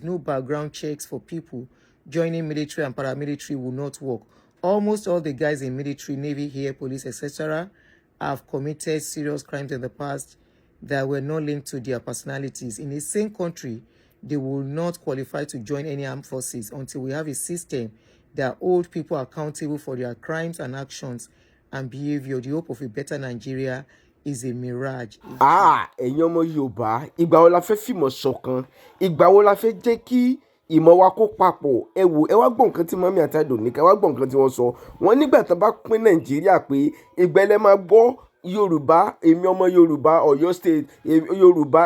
is no background checks for people joining military and paramilitary will not work. Almost all the guys in military, navy, air, police, etc. have committed serious crimes in the past that were not linked to their personalities. In the same country, they will not qualify to join any armed forces until we have a system that holds people accountable for their crimes and actions and behavior. The hope of a better Nigeria is a mirage. Ẹ̀yin ọmọ Yorùbá, ìgbà wo la fẹ́ fìmọ̀ ṣọ̀kan? Ìgbà wo la fẹ́ jẹ́ kí ìmọ̀ wa kó papọ̀? Ẹ wò, ẹ wá gbọ́ nǹkan tí mami àti àdó ní, ẹ wá gbọ́ nǹkan tí wọ́n sọ. Wọ́n nígbà tán bá pín Nàìjíríà pé ìgbẹ́lẹ̀ máa gbọ́ Yorùbá, èmi ọmọ Yorùbá, Ọ̀yọ́ state, Yorùbá,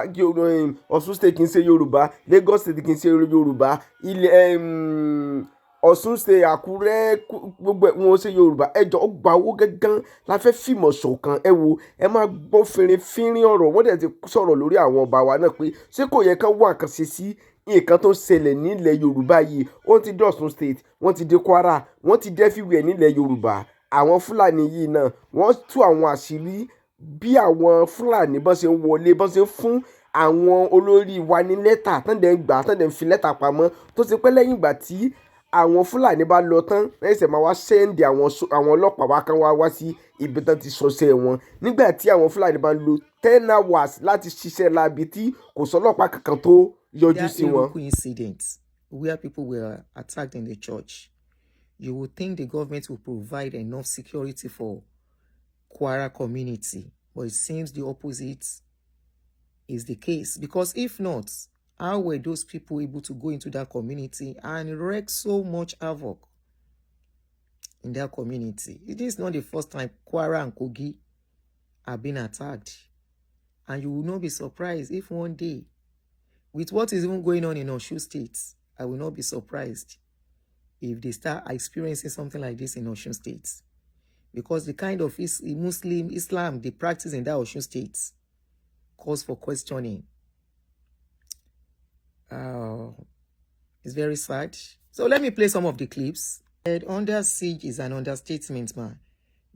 Ọ̀ṣun state kì í ṣe Yorùbá, Lagos state kì í ṣe Yorùbá, Ọ̀ṣun state, Àkúrẹ́, gbogbo wọn ṣe Yorùbá. Ẹjọ́ ọgbà owó gángan la fẹ́ fìmọ̀ ṣọ̀kan. Ẹ wo, ẹ máa gbọ́ fínrín ọ̀rọ̀. Wọ́n dẹ̀ ti sọ̀rọ̀ lórí àwọn ọba wa náà pé ṣé kò yẹ kán wá nǹkan ṣe sí nǹkan tó ń ṣẹlẹ̀ nílẹ̀ Yorùbá yìí. Wọ́n ti dé Ọ̀ṣun state, wọ́n ti dé Kwara, wọ́n ti dé everywhere nílẹ̀ Yorùbá. Àwọn Fúlàní yìí náà wọ́n tú àwọn àṣírí bí àwọn Fúlàní bọ́n ṣe ń wọlé, bọ́n ṣe ń fún àwọn olórí wa ní lẹ́tà tán dẹ̀ ń gbà, tán dẹ̀ ń fi lẹ́tà pamọ́ tó ti pẹ́ lẹ́yìn ìgbà tí àwọn Fúlàní bá lọ tán ẹsẹ̀ máa wá sẹ́ndì àwọn ọlọ́pàá wa kan wá sí ibi tán ti ṣọṣẹ́ wọn. Nígbà tí àwọn Fúlàní bá lo 10 hours láti ṣiṣẹ́ láabi tí kò sọ́lọ́pàá kankan tó yọjú sí wọn. Incidents where people were attacked in the church. You would think the government will provide enough security for Kwara community, but it seems the opposite is the case. Because if not, how were those people able to go into that community and wreak so much havoc in their community? It is not the first time Kwara and Kogi have been attacked. And you will not be surprised if one day, with what is even going on in Osun State, I will not be surprised if they start experiencing something like this in Osun State. Because the kind of Islam they practice in that Osun State calls for questioning. It's very sad. So let me play some of the clips. Under siege is an understatement, man.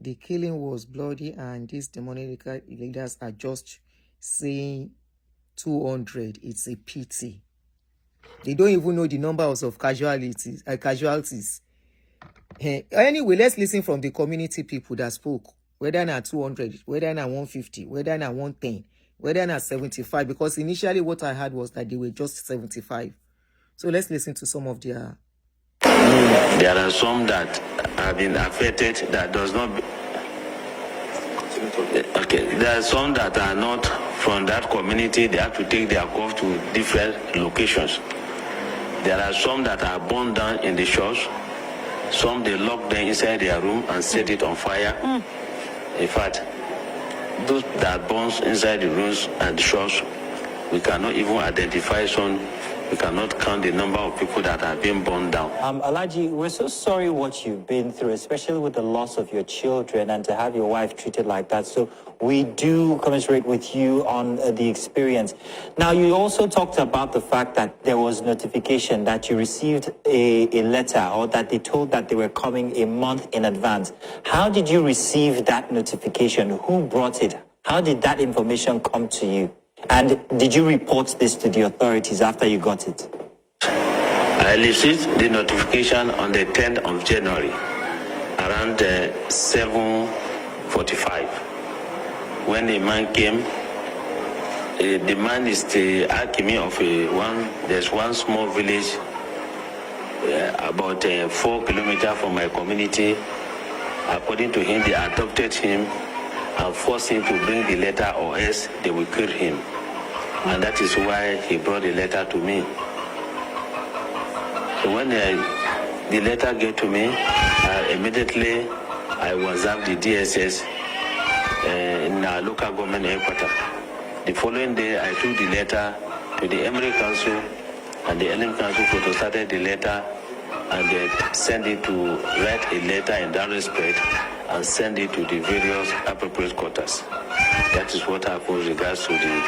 The killing was bloody and these demonic leaders are just saying 200. It's a pity. They don't even know the numbers of casualties. Anyway, let's listen from the community people that spoke. Whether not 200, whether not 150, whether not 110, whether not 75. Because initially what I heard was that they were just 75. So let's listen to some of their... There are some that have been affected that does not... Okay, there are some that are not from that community. They have to take their call to different locations. There are some that are burned down in the church. Some they lock them inside their room and set it on fire. In fact, those that burns inside the rooms and the church, we cannot even identify some. We cannot count the number of people that have been burned down. Alhaji, we're so sorry what you've been through, especially with the loss of your children and to have your wife treated like that. So we do commiserate with you on the experience. Now, you also talked about the fact that there was notification that you received a letter or that they told that they were coming a month in advance. How did you receive that notification? Who brought it? How did that information come to you? And did you report this to the authorities after you got it? I received the notification on the 10th of January, around 7:45. When the man came, the man is the alchemy of there's one small village about 4 kilometers from my community. According to him, they adopted him and forced him to bring the letter or else they will kill him. And that is why he brought the letter to me. So when the letter came to me, immediately I WhatsApped the DSS in our local government headquarters. The following day, I took the letter to the Emirate Council, and the Elim Council photostated the letter and they sent it to write a letter in that respect and send it to the various appropriate quarters. That is what happened with regards to the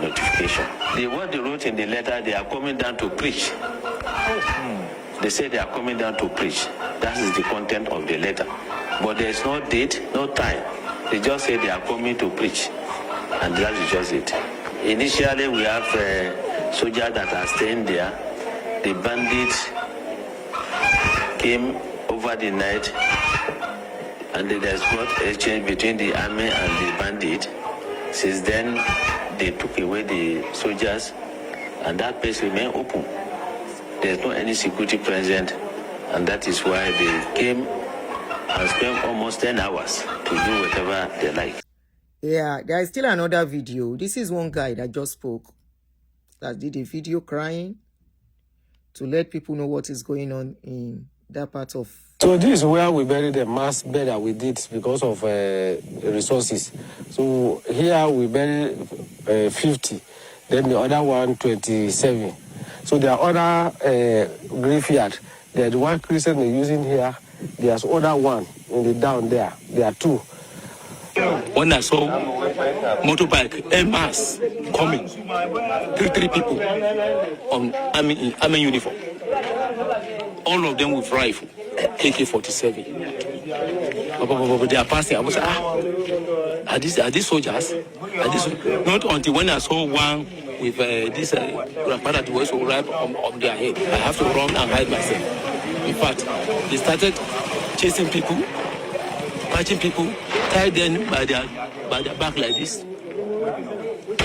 notification. What they wrote in the letter, they are coming down to preach. They say they are coming down to preach. That is the content of the letter. But there is no date, no time. They just say they are coming to preach. And that is just it. Initially, we have soldiers that are staying there. The bandits came over the night, and there's not exchange between the army and the bandit. Since then, they took away the soldiers, and that place remained open. There's not any security present, and that is why they came and spent almost 10 hours to do whatever they like. Yeah, there is still another video. This is one guy that just spoke, that did a video crying to let people know what is going on in that part of. So this is where we bury the mass burial we did because of resources. So here we bury 50, then the other one 27. So there are other graveyard. The one Christian they're using here, there's other one in the down there. There are two. When I saw motorbike, a mass coming, three people on army uniform, all of them with rifle, AK-47. They are passing. I was like, are these soldiers? Not until when I saw one with this grandfather was right on their head. I have to run and hide myself. In fact, they started chasing people, catching people, tied them by their back like this,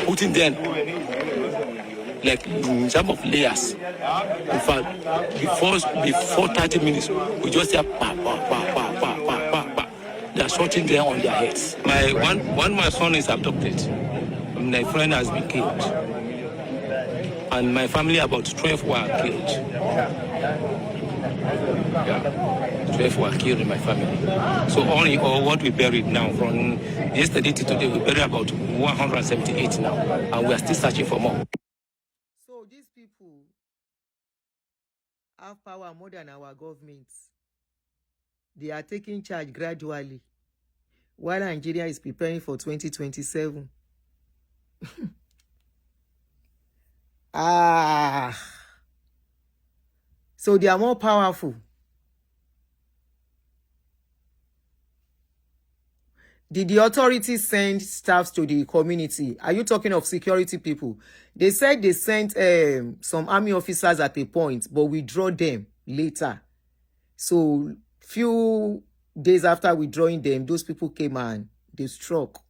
putting them like in some of layers. In fact, before 30 minutes, we just hear pa pa pa pa pa pa pa pa. They are shooting them on their heads. My son is abducted. My friend has been killed, and my family about 12 were killed. Yeah. 12 were killed in my family. So all in all, what we buried now, from yesterday to today, we buried about 178 now, and we are still searching for more. So these people have power more than our governments. They are taking charge gradually, while Nigeria is preparing for 2027. So they are more powerful. Did the authorities send staffs to the community? Are you talking of security people? They said they sent some army officers at a point, but withdraw them later. So few days after withdrawing them, those people came and they struck.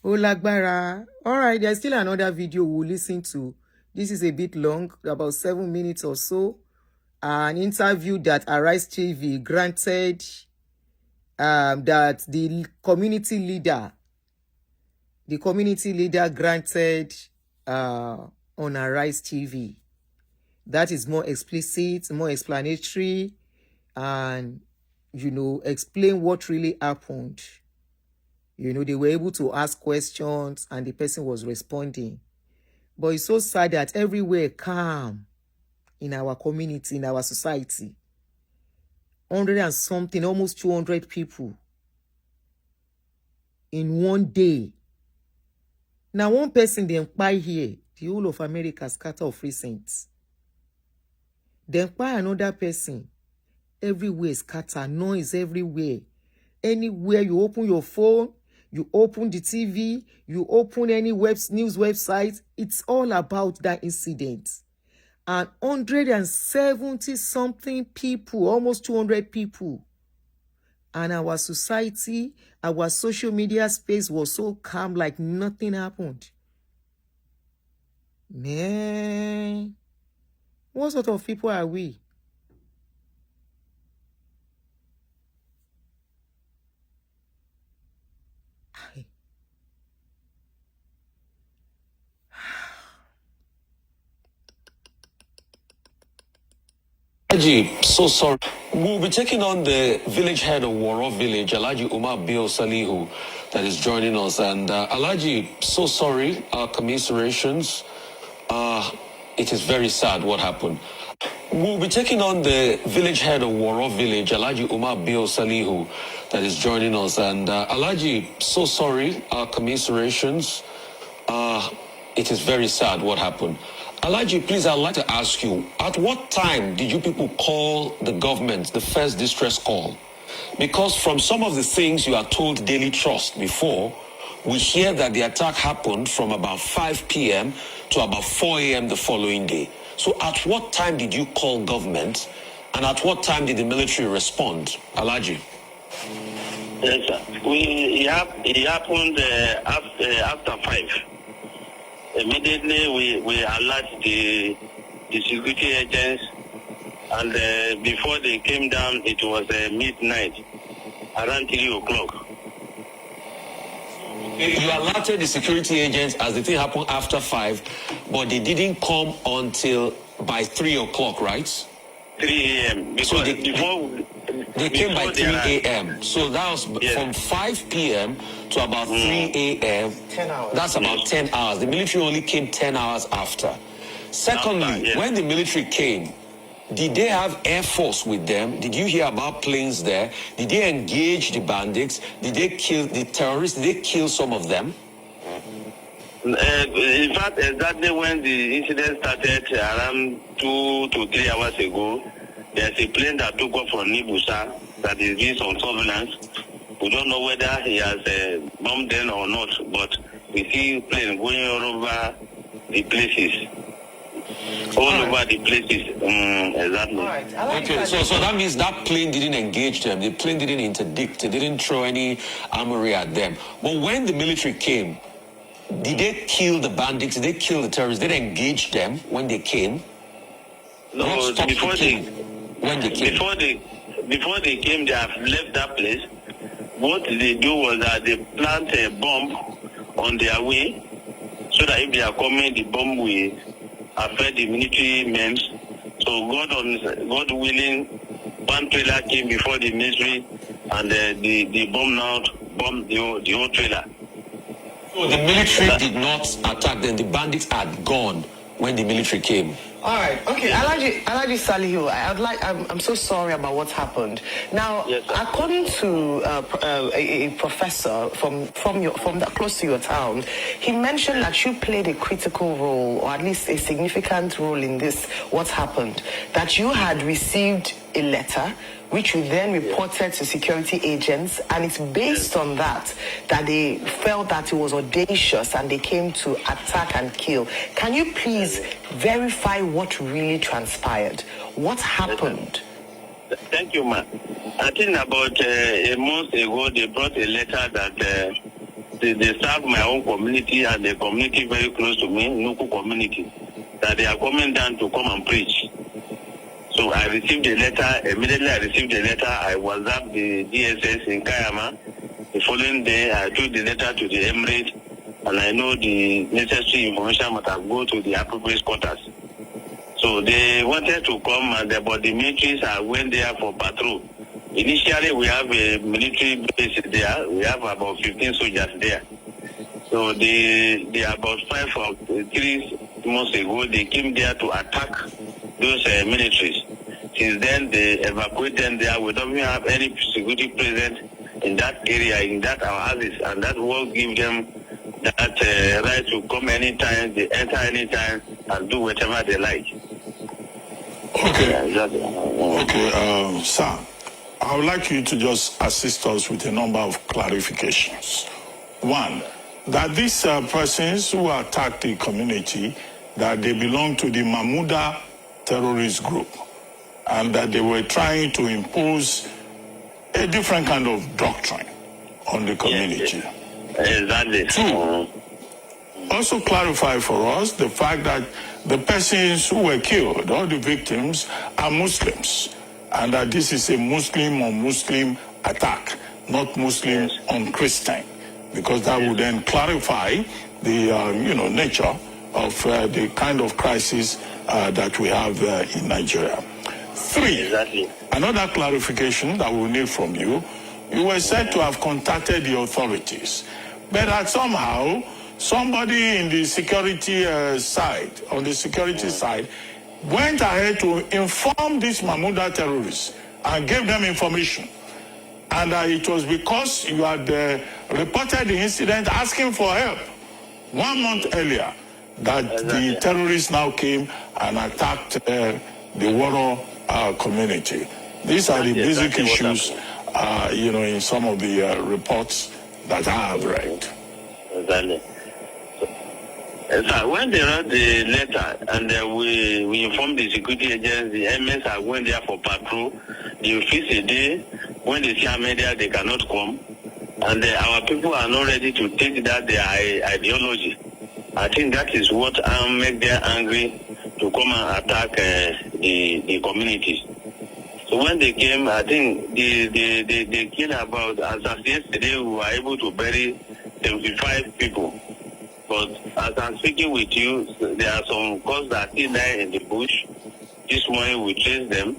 Oh, Lagbara. All right, there's still another video we'll listen to. This is a bit long, about 7 minutes or so. An interview that Arise TV granted that the community leader granted on Arise TV. That is more explicit, more explanatory, and, explain what really happened. They were able to ask questions and the person was responding. But it's so sad that everywhere calm in our community, in our society. 100 and something, almost 200 people in one day. Now one person, they empire here, the whole of America scatter of recent. They empire another person, everywhere scatter, noise everywhere. Anywhere you open your phone, you open the TV, you open any news website, it's all about that incident. And 170 something people, almost 200 people. And our society, our social media space was so calm, like nothing happened. Man, what sort of people are we? Alhaji, so sorry. We'll be taking on the village head of Waro village, Alhaji Umar Bio Salihu, that is joining us. And Alhaji, so sorry, our commiserations. It is very sad what happened. We'll be taking on the village head of Waro village, Alhaji Umar Bio Salihu, that is joining us. And Alhaji, so sorry, our commiserations. It is very sad what happened. Alhaji, please, I'd like to ask you, at what time did you people call the government, the first distress call? Because from some of the things you are told Daily Trust before, we hear that the attack happened from about 5 p.m. to about 4 a.m. the following day. So at what time did you call government, and at what time did the military respond? Alhaji? Yes, sir. It happened after 5. Immediately, we alert the security agents, and before they came down, it was midnight, around 3 o'clock. You alerted the security agents as the thing happened after 5, but they didn't come until by 3 o'clock, right? 3 a.m. Because So they came by 3 a.m. So that was from 5 p.m. to about 3 a.m. 10 hours. That's about 10 hours. The military only came 10 hours after. Secondly, when the military came, did they have Air Force with them? Did you hear about planes there? Did they engage the bandits? Did they kill the terrorists? Did they kill some of them? In fact, exactly when the incident started, around 2 to 3 hours ago, there's a plane that took off from Nibusa that is doing some surveillance. We don't know whether he has bombed them or not, but we see plane going all over the places. Over the places, exactly. Okay, so that means that plane didn't engage them. The plane didn't interdict. It didn't throw any armory at them. But when the military came, did they kill the bandits? Did they kill the terrorists? Did they engage them when they came? No, before they came, they have left that place. What they do was that they plant a bomb on their way, so that if they are coming, the bomb will affect the military men. So God willing, one trailer came before the military, and the bomb now bombed the whole trailer. So the military did not attack them. The bandits had gone when the military came. All right. Okay. Alhaji Salihu, I'm so sorry about what happened. Now, according to a professor from that close to your town, he mentioned that you played a critical role, or at least a significant role in this. What happened? That you had received a letter, which you then reported to security agents, and it's based on that they felt that it was audacious and they came to attack and kill. Can you please verify what really transpired? What happened? Thank you, ma'am. I think about a month ago, they brought a letter that they serve my own community and the community very close to me, Nuku community, that they are coming down to come and preach. So I received the letter. Immediately I received the letter, I WhatsApped the DSS in Kayama. The following day, I took the letter to the Emirates, and I know the necessary information must have go to the appropriate quarters. So they wanted to come, but the militaries went there for patrol. Initially, we have a military base there. We have about 15 soldiers there. So they about 5 or 3 months ago, they came there to attack those militaries. Since then, they evacuated them there. We don't even have any security present in that area, in that our houses, and that will give them that right to come anytime, they enter anytime, and do whatever they like. Okay. Okay, sir, I would like you to just assist us with a number of clarifications. One, that these persons who attacked the community, that they belong to the Mahmuda terrorist group, and that they were trying to impose a different kind of doctrine on the community. Exactly. Two, also clarify for us the fact that the persons who were killed, all the victims, are Muslims, and that this is a Muslim on Muslim attack, not Muslim on Christian, because that would then clarify the nature of the kind of crisis that we have in Nigeria. Three, another clarification that we'll need from you. You were said to have contacted the authorities, but that somehow somebody in the security side, went ahead to inform these Mahmuda terrorists and gave them information. And it was because you had reported the incident asking for help 1 month earlier that the terrorists now came and attacked the Woro community. These are the basic issues, in some of the reports that I have read. exactly. So when they wrote the letter and we informed the security agents, the MS are going there for patrol. They fix a day when they see media, they cannot come, and our people are not ready to take that their ideology. I think that is what make them angry to come and attack the communities. So when they came, I think they killed about, as of yesterday, we were able to bury 75 people. But as I'm speaking with you, there are some cars that are still there in the bush. This morning we chased them.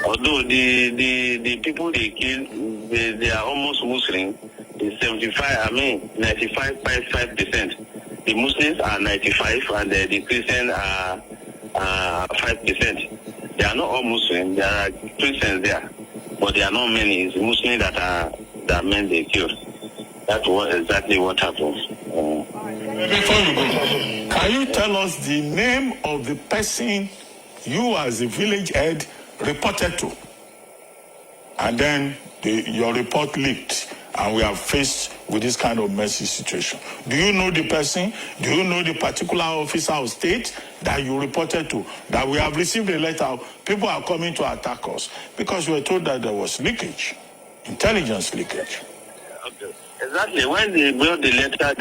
Although the people they killed, they are almost Muslim. The 95.5%. The Muslims are 95 and the Christians are 5%. They are not all Muslims. There are Christians there, but there are not many. It's Muslims that men they killed. That's exactly what happened. Before you go, can you tell us the name of the person you as a village head reported to? And then your report leaked, and we are faced with this kind of messy situation. Do you know the person? Do you know the particular officer of state that you reported to? That we have received a letter, people are coming to attack us because we were told that there was leakage, intelligence leakage. Okay. Exactly. When they brought the letter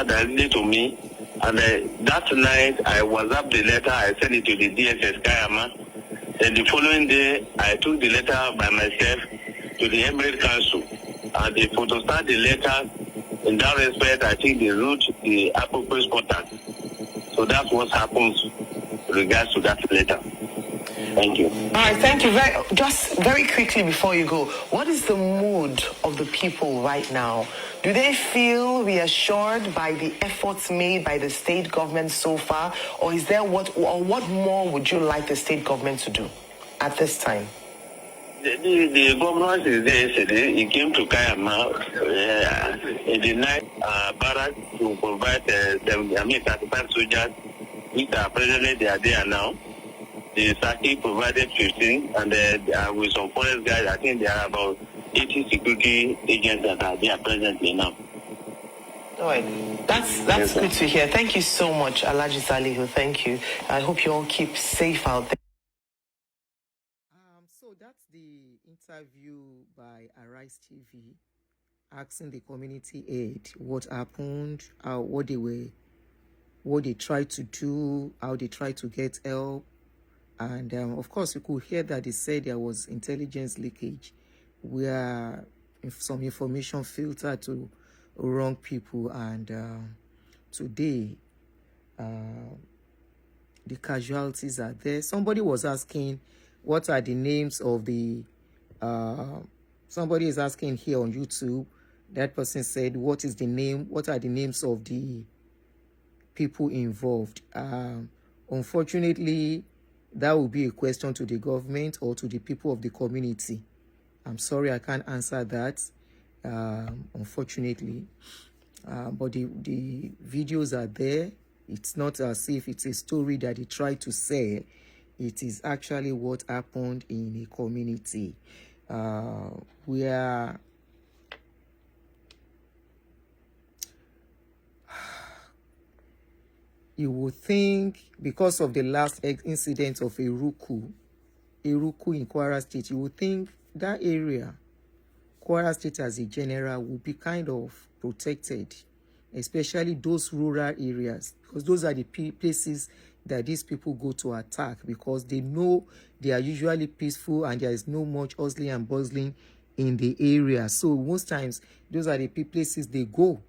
directly to me, and that night I was up the letter, I sent it to the DSS Kayama. Then the following day, I took the letter by myself to the Emirate Council, and they photostat the letter. In that respect, I think they wrote the appropriate contact. So that's what happens with regards to that letter. Thank you. All right, thank you. Just very quickly before you go, what is the mood of the people right now? Do they feel reassured by the efforts made by the state government so far, or is there what more would you like the state government to do at this time? The government is there yesterday. He came to Kayama in the night barrack to provide 35 soldiers, which are presently they are there now. The Saki provided 15, and with some forest guys, I think there are about 80 security agents that are there presently now. All right. That's good to hear. Thank you so much, Alhaji Salihu. Thank you. I hope you all keep safe out there. So that's the interview by Arise TV asking the community aid what happened, what they tried to do, how they tried to get help. And of course, you could hear that they said there was intelligence leakage where some information filtered to wrong people. And today, the casualties are there. Somebody was asking, what are the names of the... somebody is asking here on YouTube. That person said, what are the names of the people involved? Unfortunately, that will be a question to the government or to the people of the community. I'm sorry, I can't answer that, unfortunately. But the videos are there. It's not as if it's a story that they try to sell. It is actually what happened in a community where you would think, because of the last incident of Eruku in Kwara State, you would think that area, Kwara State as a general, would be kind of protected, especially those rural areas, because those are the places that these people go to attack, because they know they are usually peaceful and there is no much hustling and bustling in the area. So most times, those are the places they go,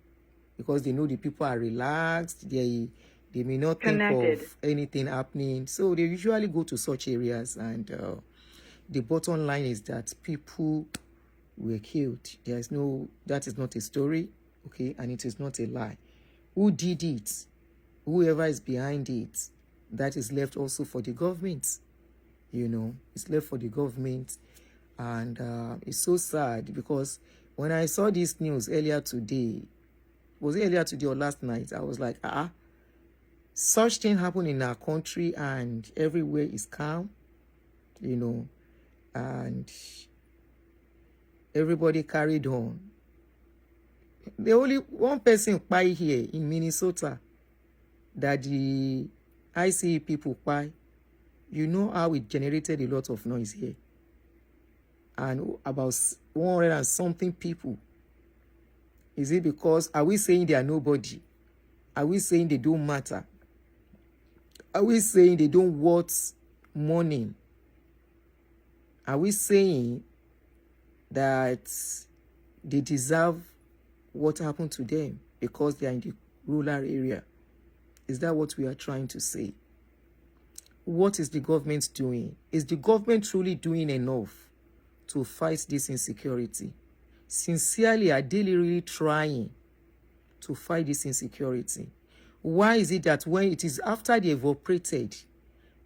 because they know the people are relaxed, they may not think of anything happening. So they usually go to such areas. And the bottom line is that people were killed. That is not a story, okay? And it is not a lie. Who did it? Whoever is behind it, that is left also for the government. It's left for the government. And it's so sad, because when I saw this news earlier today, was it earlier today or last night? I was like, such thing happened in our country and everywhere is calm, and everybody carried on. The only one person pie here in Minnesota that the ICE people pie. You know how it generated a lot of noise here. And about 100 and something people. Is it because, are we saying they are nobody? Are we saying they don't matter? Are we saying they don't worth money? Are we saying that they deserve what happened to them because they are in the rural area? Is that what we are trying to say? What is the government doing? Is the government truly doing enough to fight this insecurity? Sincerely, are they really trying to fight this insecurity? Why is it that when it is after they have operated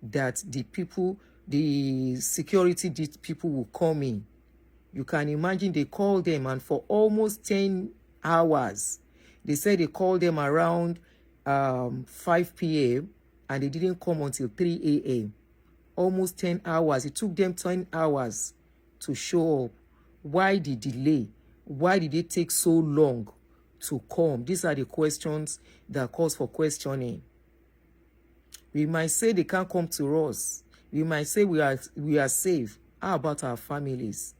that the people, the security people will come in? You can imagine they call them, and for almost 10 hours, they said they called them around 5 p.m. and they didn't come until 3 a.m. Almost 10 hours. It took them 10 hours to show up. Why the delay? Why did it take so long to come? These are the questions that cause for questioning. We might say they can't come to us. We might say we are safe. How about our families?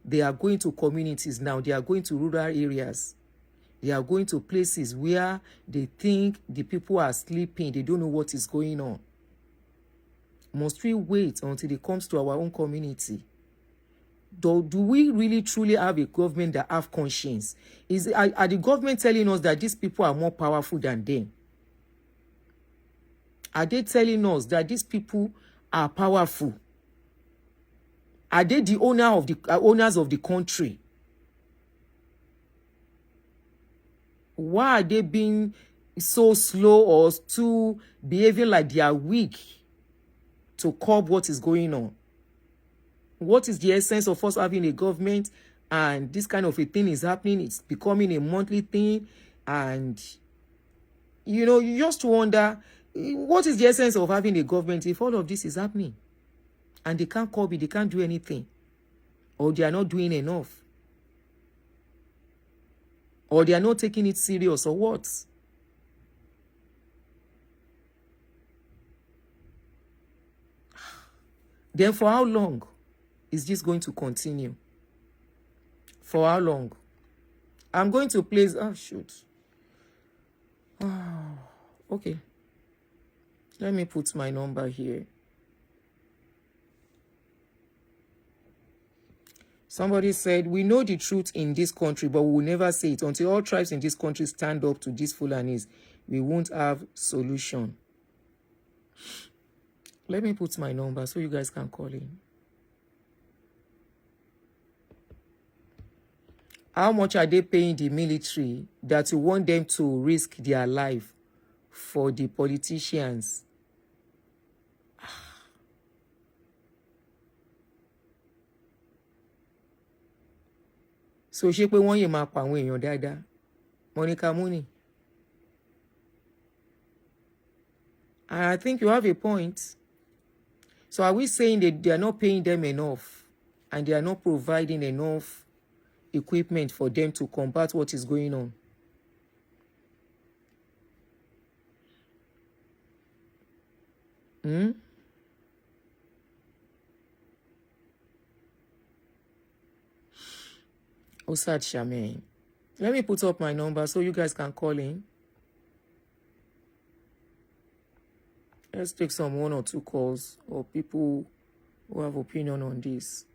They are going to communities now. They are going to rural areas. They are going to places where they think the people are sleeping. They don't know what is going on. Must we wait until it comes to our own community? Do we really truly have a government that have conscience? Are the government telling us that these people are more powerful than them? Are they telling us that these people are powerful? Are they the owners of the country? Why are they being so slow or too behaving like they are weak to curb what is going on? What is the essence of us having a government and this kind of a thing is happening? It's becoming a monthly thing, and you know, you just wonder, what is the essence of having a government if all of this is happening and they can't curb it, they can't do anything, or they are not doing enough, or they are not taking it serious, or what? Then for how long is this going to continue? For how long? I'm going to place, okay. Let me put my number here. Somebody said, we know the truth in this country, but we will never say it. Until all tribes in this country stand up to these Fulanis, we won't have solution. Let me put my number so you guys can call in. How much are they paying the military that you want them to risk their life for the politicians? So ṣé pé wọ́n yè máa pa àwọn èèyàn dáadáa? Monica Mooney. And I think you have a point. So are we saying that they are not paying them enough and they are not providing enough equipment for them to combat what is going on? Osad Shamaine. Let me put up my number so you guys can call in. Let's take some 1 or 2 calls or people who have opinion on this.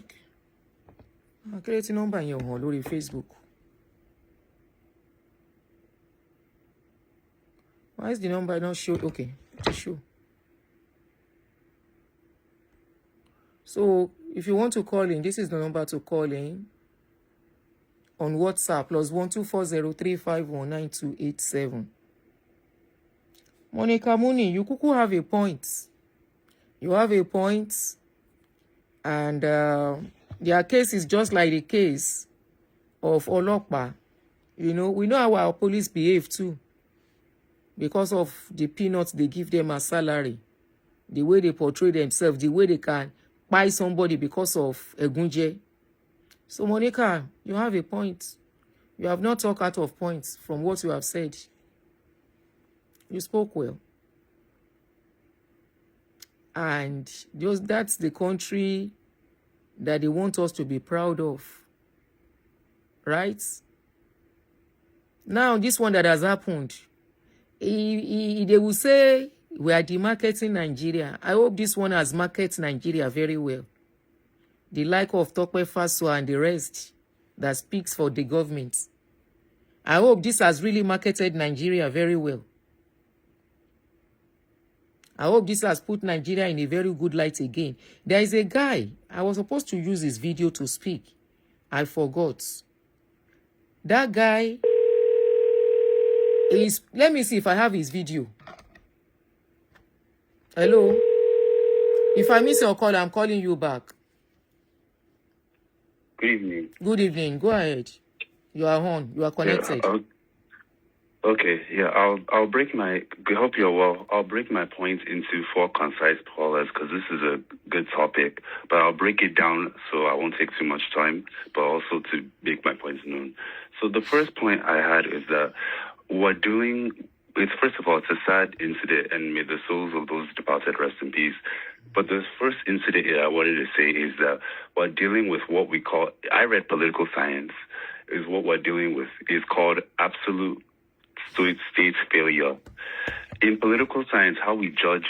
Okay. Create a number yẹn hàn lórí Facebook. Why is the number not show? Okay, to show. So if you want to call in, this is the number to call in on WhatsApp, +12403519287. Monica Mooney, you kuku have a point. You have a point, and their case is just like the case of Olokpa. You know, we know how our police behave too. because of the peanuts they give them as salary, the way they portray themselves, the way they can buy somebody because of Egunje. So, Monica, you have a point. You have not talked out of points from what you have said. You spoke well. And that's the country that they want us to be proud of. Right? Now, this one that has happened, they will say we are demarketing Nigeria. I hope this one has marketed Nigeria very well. The like of Tope Faso and the rest that speaks for the government. I hope this has really marketed Nigeria very well. I hope this has put Nigeria in a very good light again. There is a guy, I was supposed to use his video to speak. I forgot. That guy is, let me see if I have his video. Hello? If I miss your call, I'm calling you back. Good evening. Good evening. Go ahead. You are on. You are connected. Yeah, okay. Yeah, I'll break my. I hope you're well. I'll break my points into 4 concise pollers because this is a good topic. But I'll break it down so I won't take too much time, but also to make my points known. So the first point I had is that we're doing. It's first of all, it's a sad incident, and may the souls of those departed rest in peace. But the first incident I wanted to say is that we're dealing with what we call. I read political science. Is what we're dealing with is called absolute state failure. In political science, how we judge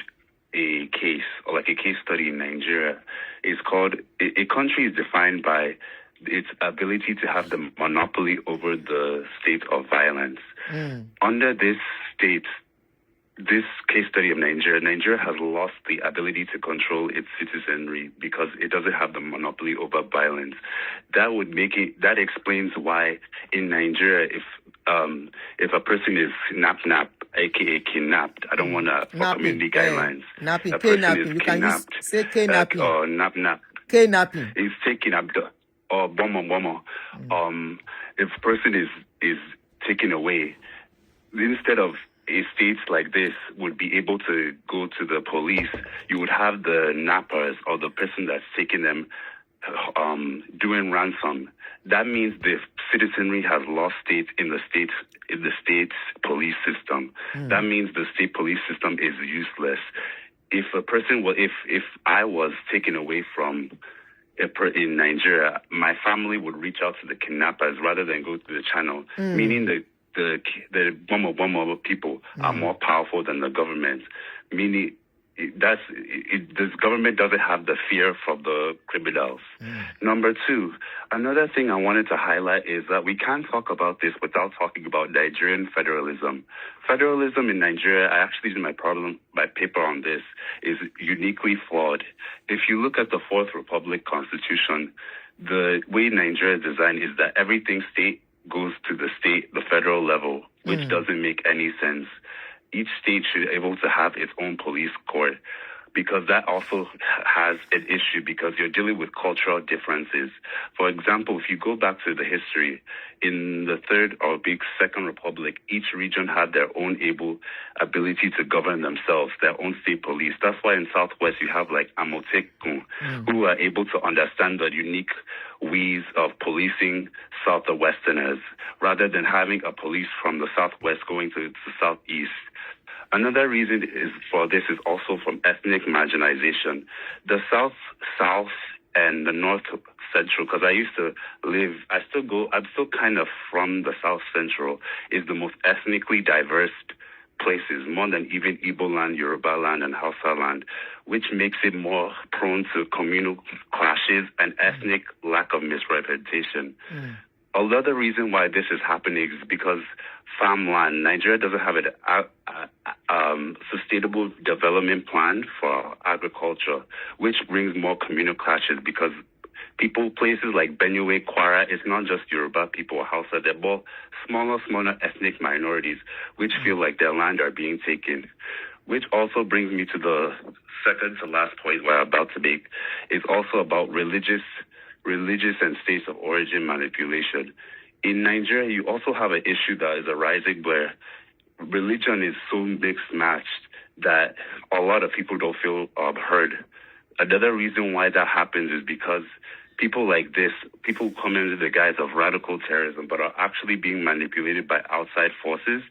a case, or like a case study in Nigeria, is called, a country is defined by its ability to have the monopoly over the state of violence. Under this state, this case study of Nigeria has lost the ability to control its citizenry because it doesn't have the monopoly over violence. That would make it. That explains why in Nigeria, if a person is nap, aka kidnapped, I don't want to community guidelines. Napping, a person kidnapping. is You can use kidnapped, say kidnapping. or nap. Kidnapping. Is taken up or bomber. If a person is taken away, instead of a state like this would be able to go to the police, you would have the nappers or the person that's taking them doing ransom. That means the citizenry has lost state in the state's police system. That means the state police system is useless. If a person if I was taken away from in Nigeria, my family would reach out to the kidnappers rather than go to the channel, meaning the bomber people are more powerful than the government, meaning this government doesn't have the fear for the criminals. Number 2, another thing I wanted to highlight is that we can't talk about this without talking about Nigerian federalism. Federalism in Nigeria, I actually did my paper on this, is uniquely flawed. If you look at the Fourth Republic Constitution, the way Nigeria is designed is that everything state goes to the federal level, which doesn't make any sense. Each state should be able to have its own police court, because that also has an issue because you're dealing with cultural differences. For example, if you go back to the history, in the Third or Second Republic, each region had their own ability to govern themselves, their own state police. That's why in Southwest you have like Amotekun, who are able to understand the unique ways of policing Southwesterners, rather than having a police from the Southwest going to the Southeast. Another reason for this is also from ethnic marginalization. The South and the North Central, because I used to live, I'm still kind of from the South Central, is the most ethnically diverse places, more than even Igbo land, Yoruba land, and Hausa land, which makes it more prone to communal clashes and ethnic lack of misrepresentation. Another reason why this is happening is because farmland. Nigeria doesn't have a sustainable development plan for agriculture, which brings more communal clashes because places like Benue, Kwara, it's not just Yoruba people or Hausa, they're both smaller ethnic minorities, which feel like their land are being taken. Which also brings me to the second to last point we're about to make, is also about religious and states of origin manipulation. In Nigeria, you also have an issue that is arising where religion is so mixed matched that a lot of people don't feel heard. Another reason why that happens is because people like this, people come under the guise of radical terrorism, but are actually being manipulated by outside forces,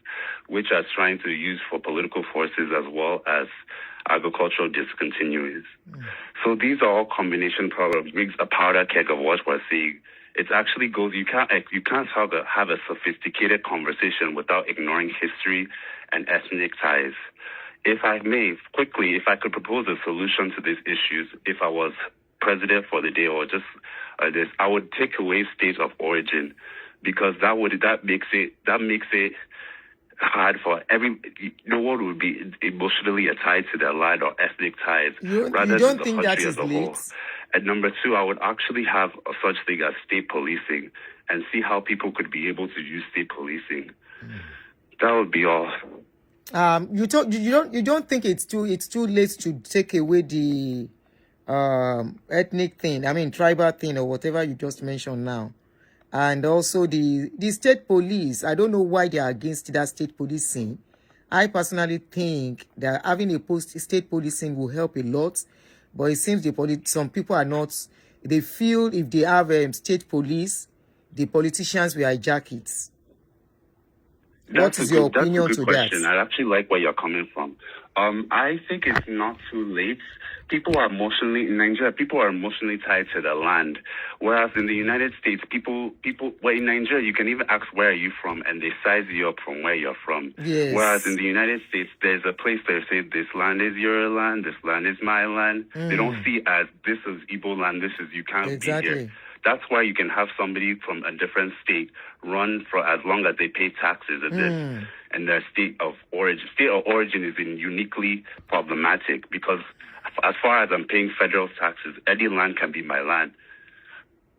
which are trying to use for political forces as well as agricultural discontinuities. So these are all combination problems. Makes a powder keg of what we're seeing. It actually goes. You can't have a sophisticated conversation without ignoring history and ethnic ties. If I may, quickly, if I could propose a solution to these issues, if I was president for the day or just this, I would take away state of origin, because that makes it hard for no one would be emotionally tied to their land or ethnic ties rather you don't than the think country that as is a whole. late? And number two, I would actually have a such thing as state policing and see how people could be able to use state policing. That would be all. You don't think it's too late to take away the ethnic thing, I mean tribal thing or whatever you just mentioned now, and also the state police? I don't know why they are against that state policing. I personally think that having a state policing will help a lot, but it seems some people are not. They feel if they have state police, the politicians will hijack it. What is your opinion to question. that? I actually like where you're coming from. I think it's not too late. In Nigeria, people are emotionally tied to the land. Whereas in the United States, in Nigeria, you can even ask, where are you from? And they size you up from where you're from. Yes. Whereas in the United States, there's a place that say, this land is your land, this land is my land. They don't see as, this is Igbo land, you can't be here. That's why you can have somebody from a different state run for as long as they pay taxes and their state of origin. State of origin is uniquely problematic because as far as I'm paying federal taxes, any land can be my land.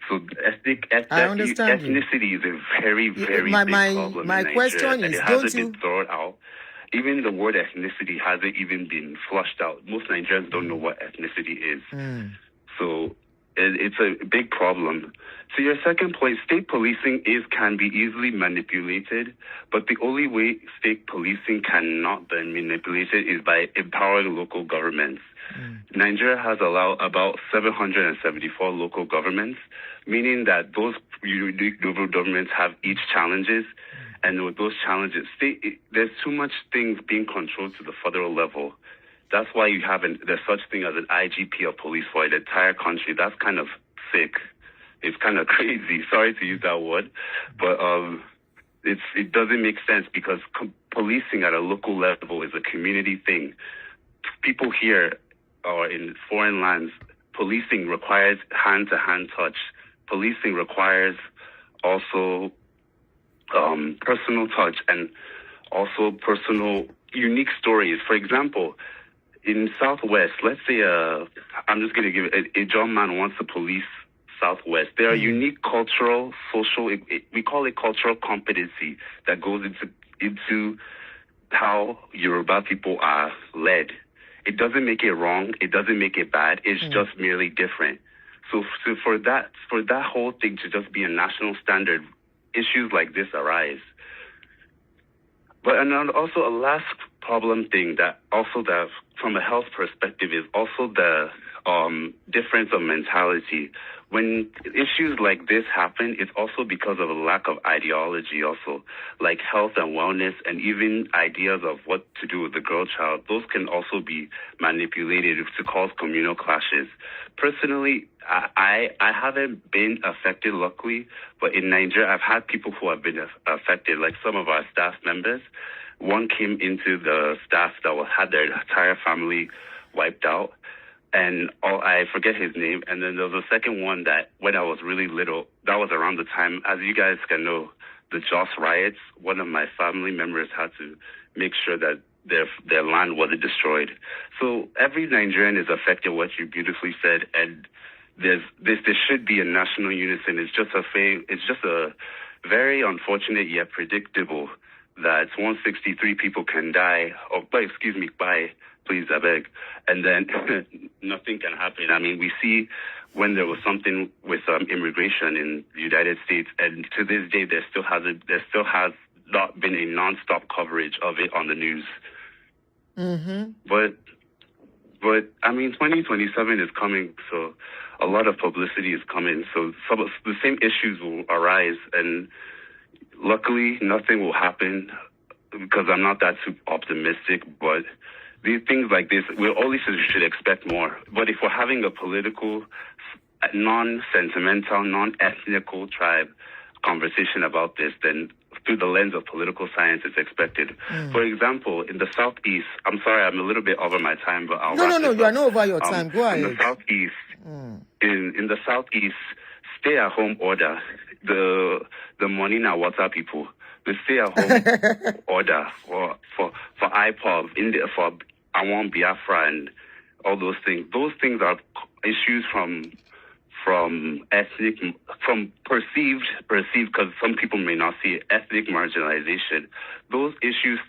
So ethnicity is a very, very big problem my in Nigeria, question is, it hasn't been thrown out. Even the word ethnicity hasn't even been flushed out. Most Nigerians don't know what ethnicity is. So it's a big problem. So your second point, state policing can be easily manipulated, but the only way state policing cannot be manipulated is by empowering local governments. Nigeria has allowed about 774 local governments, meaning that those local governments have each challenges, and with those challenges, there's too much things being controlled to the federal level. That's why there's such thing as an IGP of police for the entire country. That's kind of sick. It's kind of crazy. Sorry to use that word, but it doesn't make sense because policing at a local level is a community thing. People here or in foreign lands, policing requires hand-to-hand touch. Policing requires also personal touch and also personal unique stories. For example, in Southwest, let's say I'm just going to give it, a John man wants to police Southwest. There are unique cultural, social, we call it cultural competency that goes into how Yoruba people are led. It doesn't make it wrong. It doesn't make it bad. It's just merely different. So for that whole thing to just be a national standard, issues like this arise. But and also a last problem thing that from a health perspective is also the difference of mentality. When issues like this happen, it's also because of a lack of ideology also, like health and wellness and even ideas of what to do with the girl child. Those can also be manipulated to cause communal clashes. Personally, I haven't been affected, luckily, but in Nigeria, I've had people who have been affected, like some of our staff members. One came into the staff that had their entire family wiped out, and I forget his name. And then there was a second one that when I was really little, that was around the time, as you guys can know, the Jos riots. One of my family members had to make sure that their land wasn't destroyed. So every Nigerian is affected, what you beautifully said, and there should be a national unison. It's just a very unfortunate yet predictable that 163 people can die, please, I beg, and then nothing can happen. I mean, we see when there was something with immigration in the United States, and to this day, there still has not been a non-stop coverage of it on the news. But I mean, 2027 is coming, so a lot of publicity is coming. So some of the same issues will arise, and luckily nothing will happen because I'm not that super optimistic. But these things like this, we always should expect more. But if we're having a political, non-sentimental, non-ethnical tribe conversation about this, then through the lens of political science, it's expected. For example, in the Southeast, I'm sorry, I'm a little bit over my time, but I'll No, wrap you this are up. not over your time. Go In ahead. the Southeast, in the Southeast, stay-at-home order, the Monina water people, the stay-at-home order for IPOB, for Awon, Biafra, and all those things. Those things are issues from ethnic, from perceived, because some people may not see it, ethnic marginalization. Those issues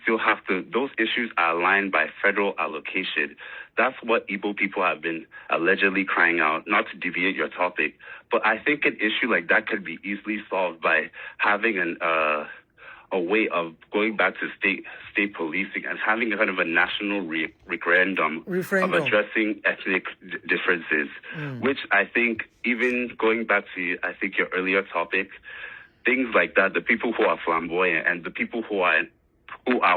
are aligned by federal allocation. That's what Igbo people have been allegedly crying out, not to deviate your topic. But I think an issue like that could be easily solved by having a way of going back to state policing and having a kind of a national referendum of addressing ethnic differences, which I think, even going back to, I think, your earlier topic, things like that, the people who are flamboyant and the people who are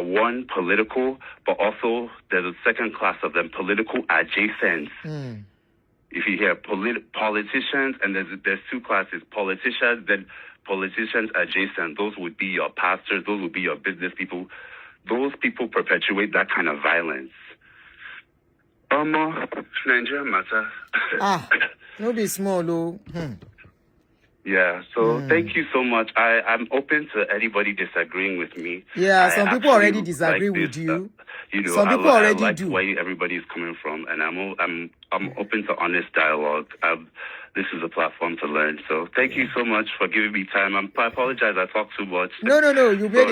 one, political, but also there's a second class of them, political adjacents. If you hear politicians, and there's two classes, politicians, then politicians adjacent, those would be your pastors, those would be your business people. Those people perpetuate that kind of violence. Nigeria matter. No be small, though. Yeah, so thank you so much. I'm open to anybody disagreeing with me. Yeah, some people already disagree with you. Some people already like do. Where everybody's coming from, and I'm open to honest dialogue. This is a platform to learn. So thank you so much for giving me time. I apologize. I talk too much. No. You made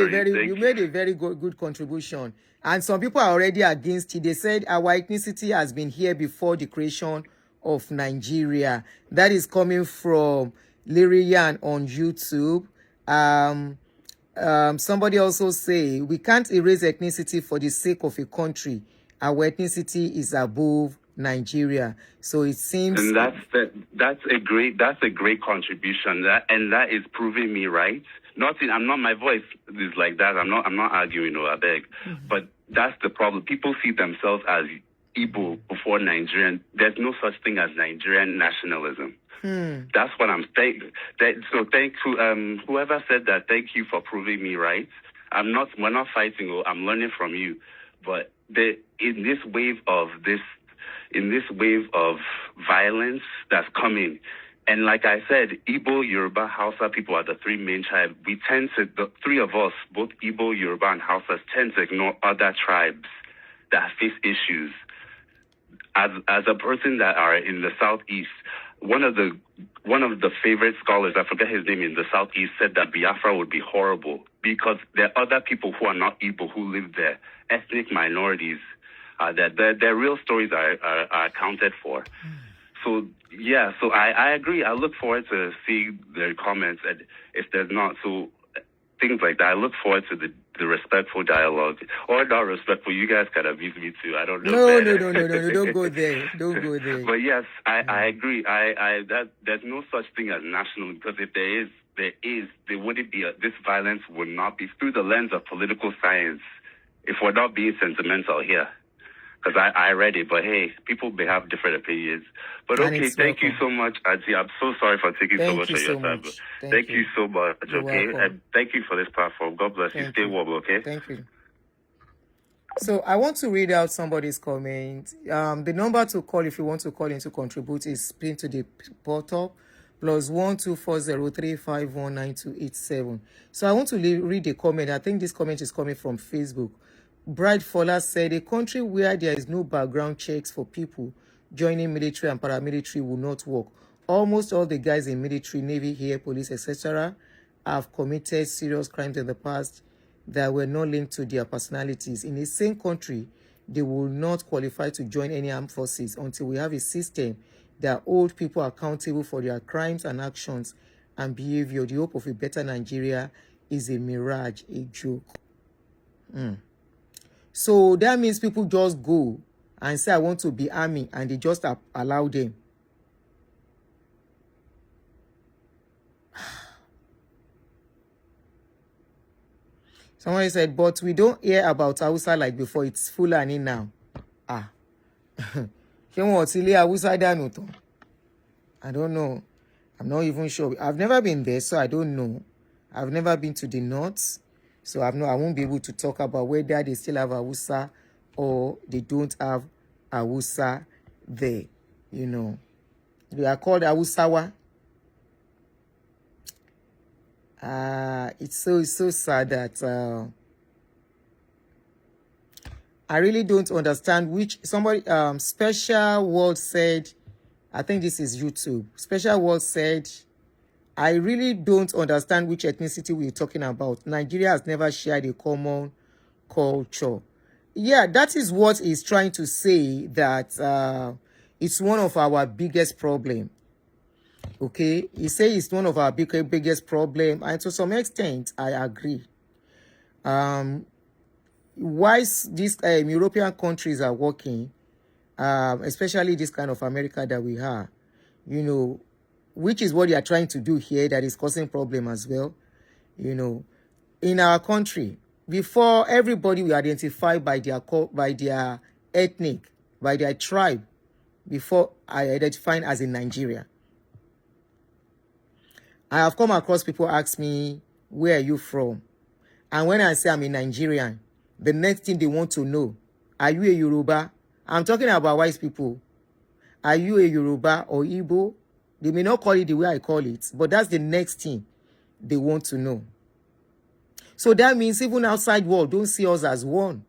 a very good contribution. And some people are already against it. They said our ethnicity has been here before the creation of Nigeria. That is coming from Lyrian on YouTube. Somebody also say we can't erase ethnicity for the sake of a country. Our ethnicity is above Nigeria. So it seems, and that's a great contribution. That is proving me right. I'm not, my voice is like that. I'm not arguing, I beg. But that's the problem. People see themselves as Igbo before Nigerian. There's no such thing as Nigerian nationalism. That's what I'm saying. So thank you, whoever said that. Thank you for proving me right. We're not fighting. I'm learning from you. But in this wave of violence that's coming, and like I said, Igbo, Yoruba, Hausa people are the three main tribes. The three of us, both Igbo, Yoruba, and Hausa, tend to ignore other tribes that face issues. As a person that are in the Southeast, one of the favorite scholars, I forget his name, in the Southeast, said that Biafra would be horrible because there are other people who are not Igbo who live there, ethnic minorities, that their real stories are accounted for. So I agree. I look forward to seeing their comments, and if there's not, so things like that, I look forward to the respectful dialogue, or not respectful. You guys can abuse me too. I don't know. No. Don't go there. Don't go there. But yes, I agree. That there's no such thing as national, because if there wouldn't be this violence would not be through the lens of political science. If we're not being sentimental here. Because I read it, but hey, people may have different opinions. But okay, thank you so much, Auntie. I'm so sorry for taking so much of your time. Thank you so much, okay? And thank you for this platform. God bless you. Stay warm, okay? Thank you. So I want to read out somebody's comment. The number to call if you want to call in to contribute is pinned to the portal, +1 24035192887. So I want to read the comment. I think this comment is coming from Facebook. Bride Fowler said, a country where there is no background checks for people joining military and paramilitary will not work. Almost all the guys in military, Navy, Air, Police, etc. have committed serious crimes in the past that were not linked to their personalities. In the same country, they will not qualify to join any armed forces until we have a system that holds people accountable for their crimes and actions and behavior. The hope of a better Nigeria is a mirage, a joke. So that means people just go and say, I want to be army, and they just allow them. Somebody said, but we don't hear about Hausa like before. It's Fulani now. I don't know. I'm not even sure. I've never been there, so I don't know. I've never been to the north, so I won't be able to talk about whether they still have Hausa or they don't have Hausa there. You know, they are called Hausawa. It's so sad that I really don't understand which somebody Special World said, I think this is YouTube. Special World said, I really don't understand which ethnicity we're talking about. Nigeria has never shared a common culture. Yeah, that is what he's trying to say, that it's one of our biggest problems. Okay, he says it's one of our biggest problem, and to some extent, I agree. Why these European countries are working, especially this kind of America that we have, you know, which is what they are trying to do here, that is causing problem as well. You know, in our country, before everybody will identify by their ethnic, by their tribe, before I identify as a Nigeria. I have come across people ask me, where are you from? And when I say I'm a Nigerian, the next thing they want to know, are you a Yoruba? I'm talking about white people. Are you a Yoruba or Igbo? They may not call it the way I call it, but that's the next thing they want to know. So that means even outside world don't see us as one.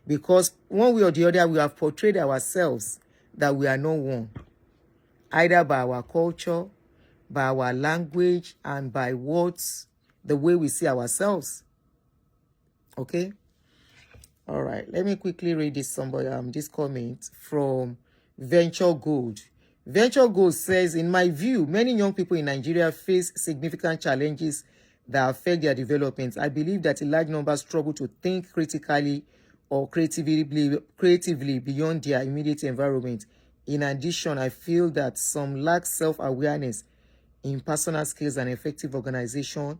Because one way or the other, we have portrayed ourselves that we are not one. Either by our culture, by our language, and by words, the way we see ourselves. Okay? All right. Let me quickly read this this comment from Venture Gold. Venture Gold says, in my view, many young people in Nigeria face significant challenges that affect their development. I believe that a large number struggle to think critically or creatively beyond their immediate environment. In addition, I feel that some lack self-awareness in personal skills and effective organization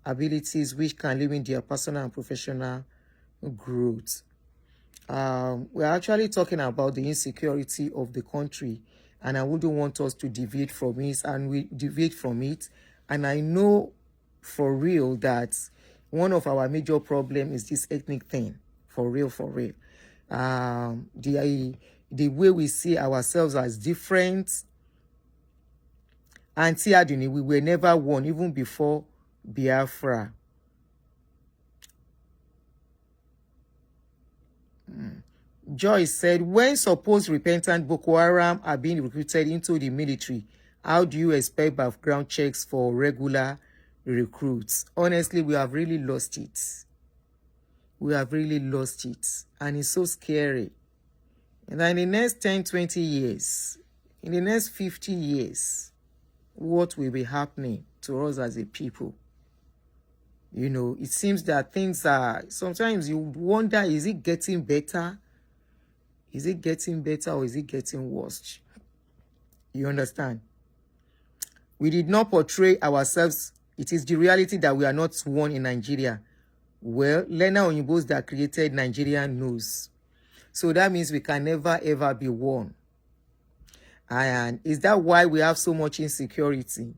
abilities, which can limit their personal and professional growth. We're actually talking about the insecurity of the country, and I wouldn't want us to deviate from it, and we deviate from it. And I know for real that one of our major problems is this ethnic thing. For real. The way we see ourselves as different. And Tiaduni, we were never one, even before Biafra. Joyce said, when supposed repentant Boko Haram are being recruited into the military, how do you expect background checks for regular recruits? Honestly, we have really lost it. We have really lost it. And it's so scary. And in the next 10, 20 years, in the next 50 years, what will be happening to us as a people? You know, it seems that things are, sometimes you wonder, is it getting better? Is it getting better or is it getting worse? You understand? We did not portray ourselves. It is the reality that we are not one in Nigeria. Well, Lena Onyibos that created Nigeria knows. So that means we can never ever be one. And is that why we have so much insecurity?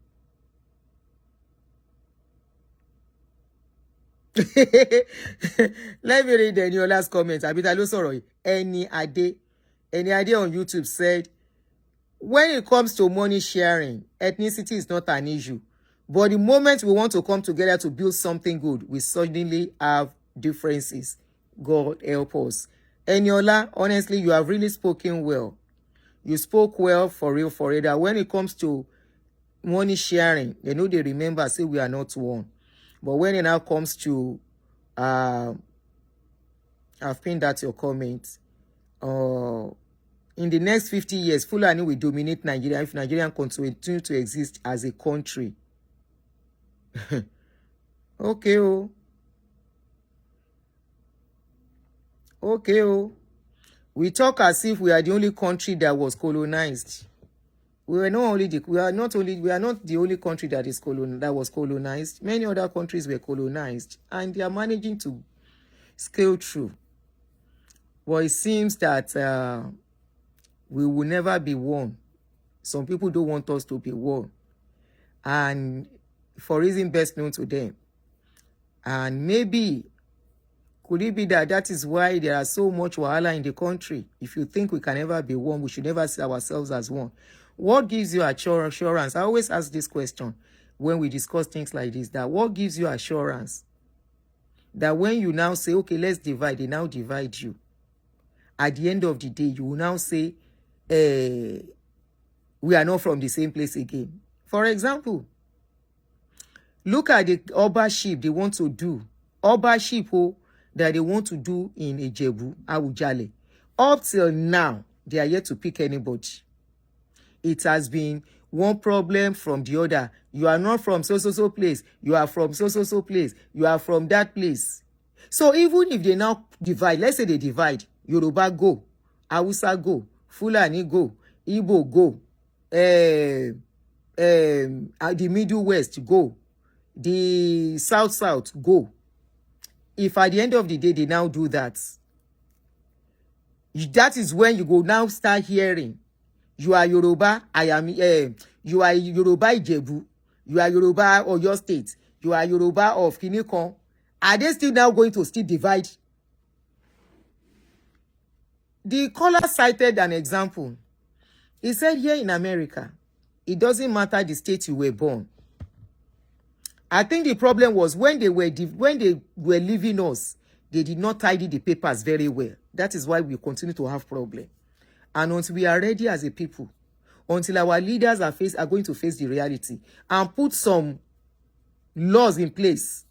Let me read your last comment. Abitalo sorry. Any idea on YouTube said, when it comes to money sharing, ethnicity is not an issue. But the moment we want to come together to build something good, we suddenly have differences. God help us. Eniola, honestly, you have really spoken well. You spoke well for real. That when it comes to money sharing, they know they remember, say we are not one. But when it now comes to, I've pinned that your comment. In the next 50 years, Fulani will dominate Nigeria if Nigeria continue to exist as a country. Okay, oh. Okay, oh. We talk as if we are the only country that was colonized. We are not the only country that was colonized. Many other countries were colonized, and they are managing to scale through. But it seems that we will never be one. Some people don't want us to be one, and for reason best known to them. And maybe could it be that is why there are so much wahala in the country? If you think we can never be one, we should never see ourselves as one. What gives you assurance? I always ask this question when we discuss things like this, that what gives you assurance that when you now say, okay, let's divide, they now divide you. At the end of the day, you will now say, we are not from the same place again. For example, look at the Obaship they want to do. Obaship that they want to do in Ijebu, Awujale. Up till now, they are yet to pick anybody. It has been one problem from the other. You are not from so place. You are from so place. You are from that place. So even if they now divide, let's say they divide, Yoruba go, Hausa go, Fulani go, Igbo go, the Middle West go, the South go. If at the end of the day they now do that, that is when you go now start hearing, you are Yoruba, you are Yoruba Ijebu, you are Yoruba of your state, you are Yoruba of Kinikon. Are they still now going to still divide? The caller cited an example. He said here in America, it doesn't matter the state you were born. I think the problem was when they were leaving us, they did not tidy the papers very well. That is why we continue to have problem. And until we are ready as a people, until our leaders are going to face the reality and put some laws in place.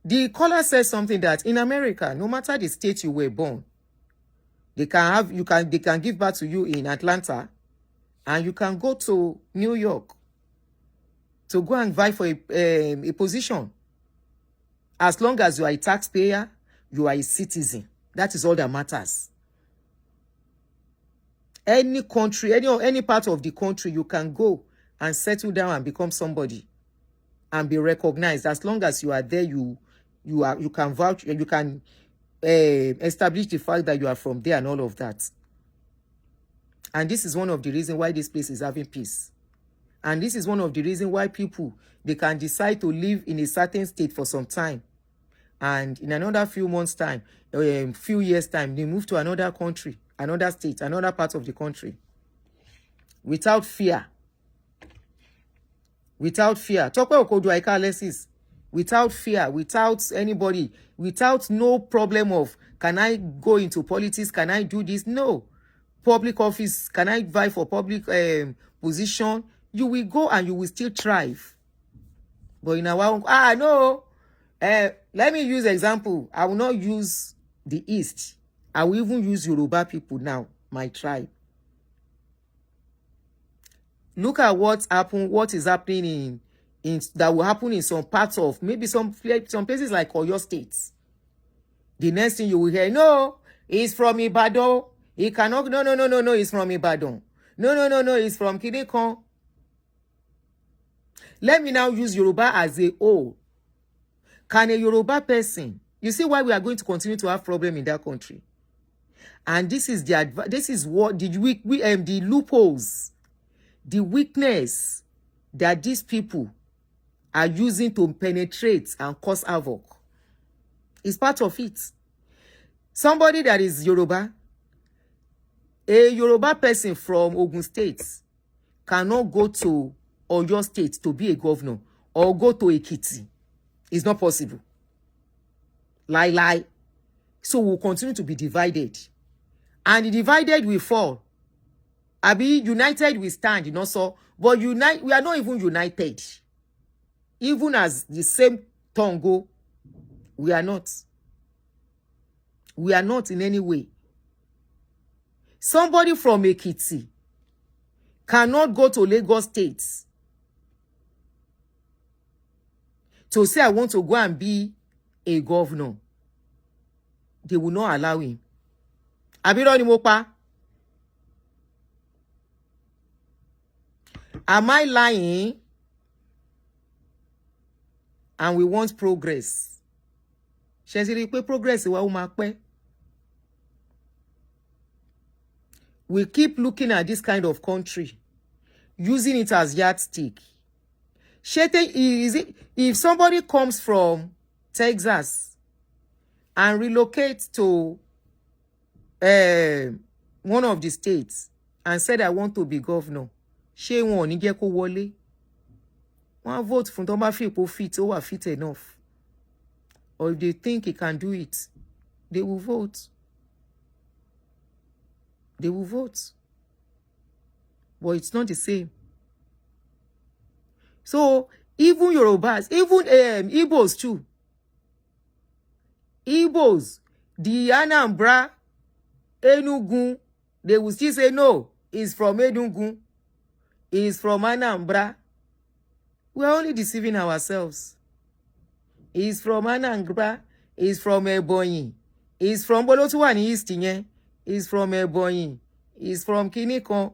The caller says something that in America, no matter the state you were born, they can give birth to you in Atlanta, and you can go to New York to go and vie for a position. As long as you are a taxpayer, you are a citizen. That is all that matters. Any country, any part of the country, you can go and settle down and become somebody and be recognized. As long as you are there, you can vouch, you can establish the fact that you are from there and all of that. And this is one of the reasons why this place is having peace. And this is one of the reasons why people, they can decide to live in a certain state for some time. And in another few months' time, few years' time, they move to another country, another state, another part of the country. Without fear. Without fear. Without fear, without anybody, without no problem of, can I go into politics? Can I do this? No. Public office, can I vie for public position? You will go and you will still thrive. But in our own, no. Let me use example. I will not use the East. I will even use Yoruba people now, my tribe. Look at what is happening that will happen in some parts of, maybe some places like Oyo State. The next thing you will hear, no, he's from Ibadan. He cannot, no, he's from Ibadan. No, he's from Kinikon. Let me now use Yoruba as a whole. Can a Yoruba person, you see why we are going to continue to have problem in that country? And this is what the loopholes, the weakness that these people are using to penetrate and cause havoc. It's part of it. Somebody that is Yoruba, a Yoruba person from Ogun State cannot go to Oyo State to be a governor or go to Ekiti. It's not possible. Lie. So we'll continue to be divided. And the divided will fall. United we stand, so. But we are not even united. Even as the same tongue go, we are not. We are not in any way. Somebody from Ekiti cannot go to Lagos State to say I want to go and be a governor, they will not allow him. Abiro ni mo pa. Am I lying? And we want progress. Ṣé ti rí pé progress wa ó máa pẹ́. We keep looking at this kind of country, using it as yardstick. If somebody comes from Texas and relocates to one of the states and said, I want to be governor, ṣé wọn ò ní jẹ́ kó wọlé? Wọ́n vote fún tó bá fi ipò fit, ó wà fit enough. Or if they think he can do it, they will vote. They will vote. But it's not the same. So, even Yorubas, even Igbos too. Igbos, the Anambra, Enugu, they will still say, no, it's from Enugu. It's from Anambra. We are only deceiving ourselves. It's from Anambra. It's from Ebonyi. It's from Bolotuwani East. It's from Ebonyi. It's from Kinikon.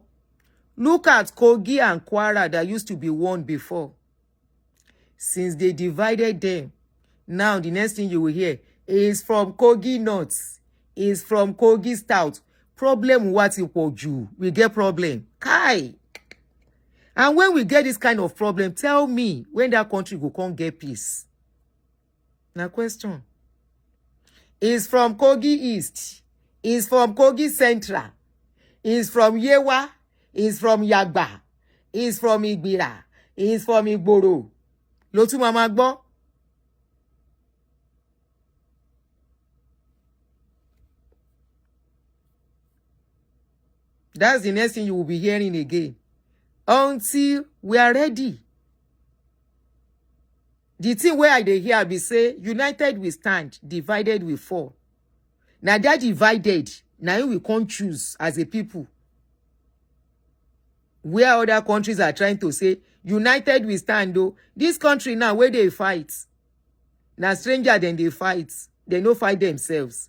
Look at Kogi and Kwara that used to be one before. Since they divided them, now the next thing you will hear is from Kogi North. Is from Kogi South. Problem what you do? We get problem. Kai. And when we get this kind of problem, tell me when that country will come get peace. Now question. Is from Kogi East. Is from Kogi Central. Is from Yewa. Is from Yagba. Is from Igbira. Is from Igboro. Lotu mama gbo. That's the next thing you will be hearing again. Until we are ready. The thing where I dey hear be say, united we stand, divided we fall. Now that divided, now we can't choose as a people. Where other countries are trying to say, united we stand though. This country now, where they fight. Now stranger than they fight. They no fight themselves.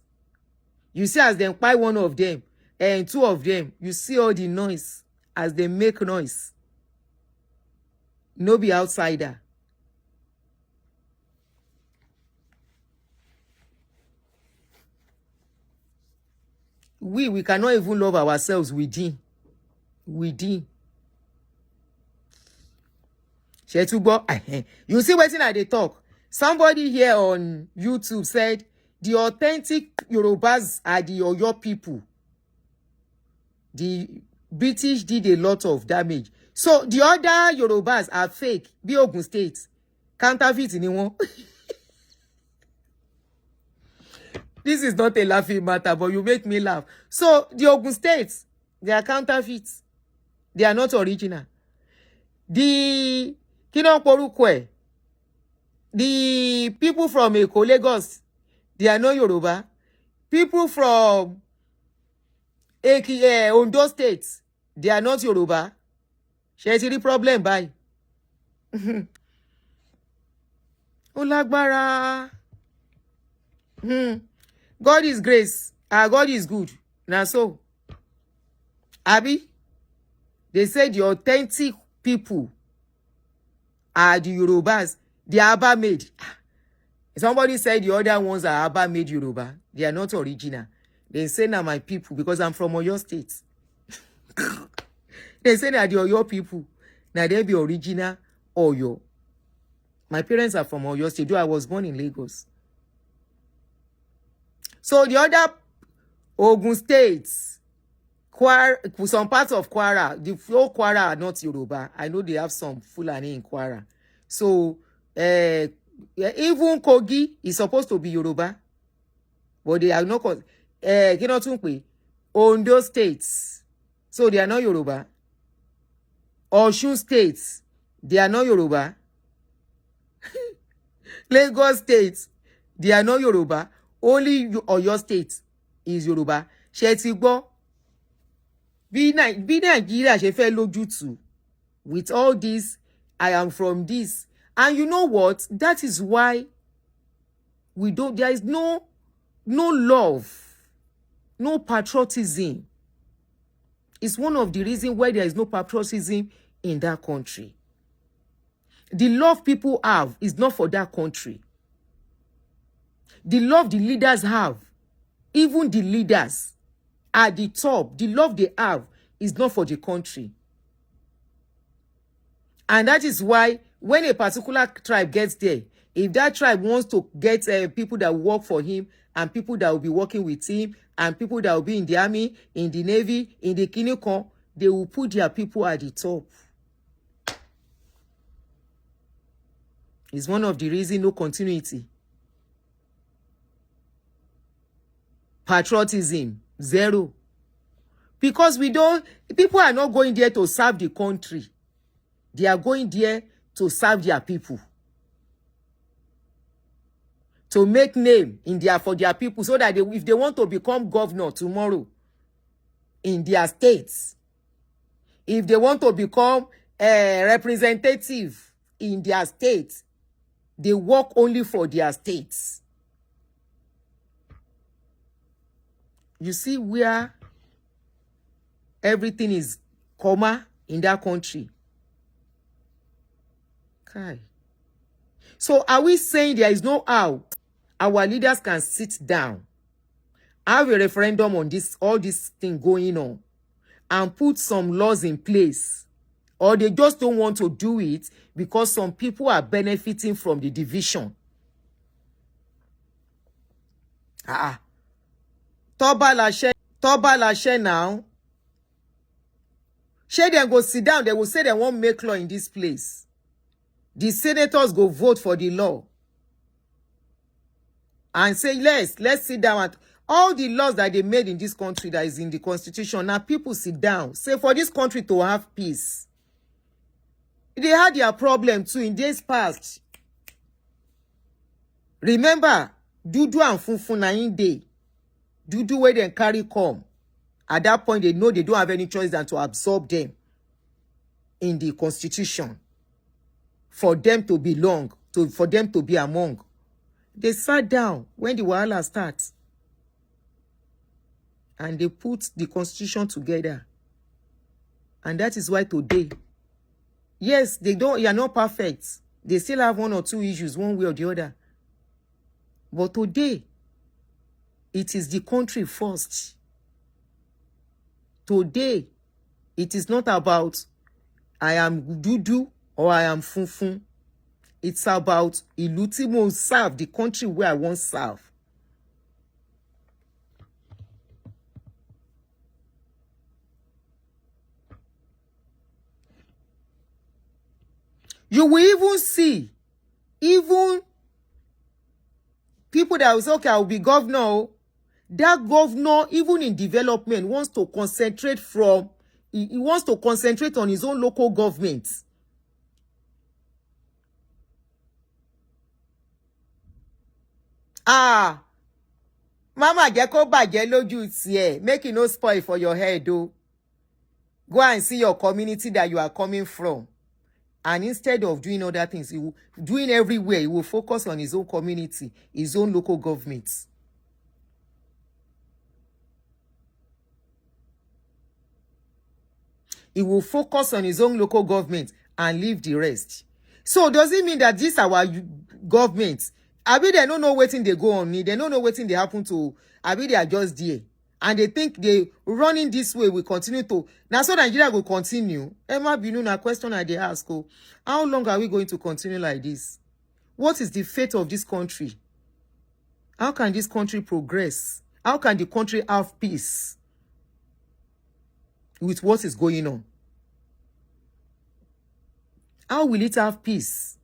You see as they buy one of them, and two of them, you see all the noise as they make noise. No be outsider. We cannot even love ourselves within. Within. You see what I they talk? Somebody here on YouTube said the authentic Yorubas are the Oyo people. The British did a lot of damage. So the other Yorubas are fake. Be Ogun State. Counterfeit anyone. This is not a laughing matter, but you make me laugh. So the Ogun States, they are counterfeits. They are not original. The Kinoporukwe, the people from Eko, Lagos, they are not Yoruba. People from Ondo State, they are not Yoruba. Ṣé ti rí problem báyìí. Ó lágbára. God is grace. God is good. Now so. Abi, they say the authentic people are the Yorubas. They are Aba made. Somebody said the other ones are Aba made Yoruba. They are not original. They say now my people because I'm from Oyo State. They say that the Oyo people. Now they be original Oyo. My parents are from Oyo State. Though I was born in Lagos. So the other Ogun states, Kwara, some parts of Kwara, the whole Kwara are not Yoruba. I know they have some Fulani in Kwara. So even Kogi is supposed to be Yoruba, but they are not. Ondo states, so they are not Yoruba. Osun states, they are not Yoruba. Lagos states, they are not Yoruba. Only Oyo State is Yoruba. Ṣé ti gbọ́? Bí Nigeria ṣe fẹ́ lójútùú with all this, I am from this, And you know what? That is why there is no love, no patriotism. It's one of the reasons why there is no patriotism in that country. The love people have is not for that country. The love the leaders have, even the leaders at the top, the love they have is not for the country. And that is why when a particular tribe gets there, if that tribe wants to get people that work for him and people that will be working with him and people that will be in the army, in the navy, in the Kiniko, they will put their people at the top. It's one of the reasons no continuity. Patriotism, zero. Because people are not going there to serve the country. They are going there to serve their people. To make name for their people so that if they want to become governor tomorrow in their states, if they want to become a representative in their states, they work only for their states. You see where everything is comma in that country. Okay. So are we saying there is no how our leaders can sit down, have a referendum on all this thing going on, and put some laws in place? Or they just don't want to do it because some people are benefiting from the division? Toba Lashe now. Shey dem go sit down, they will say they won't make law in this place. The senators go vote for the law. And say, let's sit down. And all the laws that they made in this country that is in the constitution, now people sit down. Say for this country to have peace. They had their problem too in days past. Remember, Dudu and Funfun na in day. Dudu where they carry come. At that point, they know they don't have any choice than to absorb them in the constitution. For them to belong, for them to be among. They sat down when the wahala starts. And they put the constitution together. And that is why today, yes, they are not perfect. They still have one or two issues, one way or the other. But today, it is the country first. Today, it is not about I am Dudu or I am Funfun. It's about Ilutimo serve the country where I want serve. You will even see, even people that will say, okay, I will be governor. That governor, even in development, wants to concentrate he wants to concentrate on his own local government. Mama Jeko baje loju tie, make it no spoil for your head, though. Go and see your community that you are coming from. And instead of doing other things, doing everywhere, he will focus on his own community, his own local government. He will focus on his own local government and leave the rest. So does it mean that this our government, they don't know what thing they go on, they don't know what thing they happen to, they are just there. And they think they running this way will continue to. Now, so Nigeria will continue. Emma Binu, question I they ask, how long are we going to continue like this? What is the fate of this country? How can this country progress? How can the country have peace with what is going on? How will it have peace?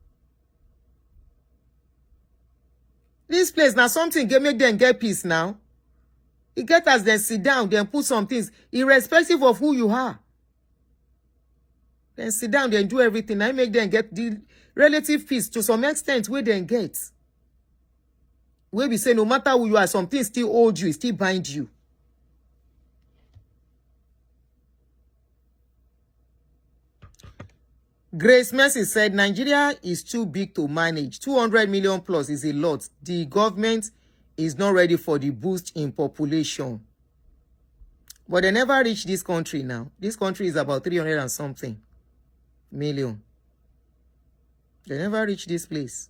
This place now something make them get peace now. It get as they sit down, then put some things, irrespective of who you are. Then sit down, then do everything. I make them get the relative peace to some extent where they get. Where we say no matter who you are, something still hold you, still bind you. Grace Mercy said, Nigeria is too big to manage. 200 million plus is a lot. The government is not ready for the boost in population. But they never reached this country now. This country is about 300 and something million. They never reached this place.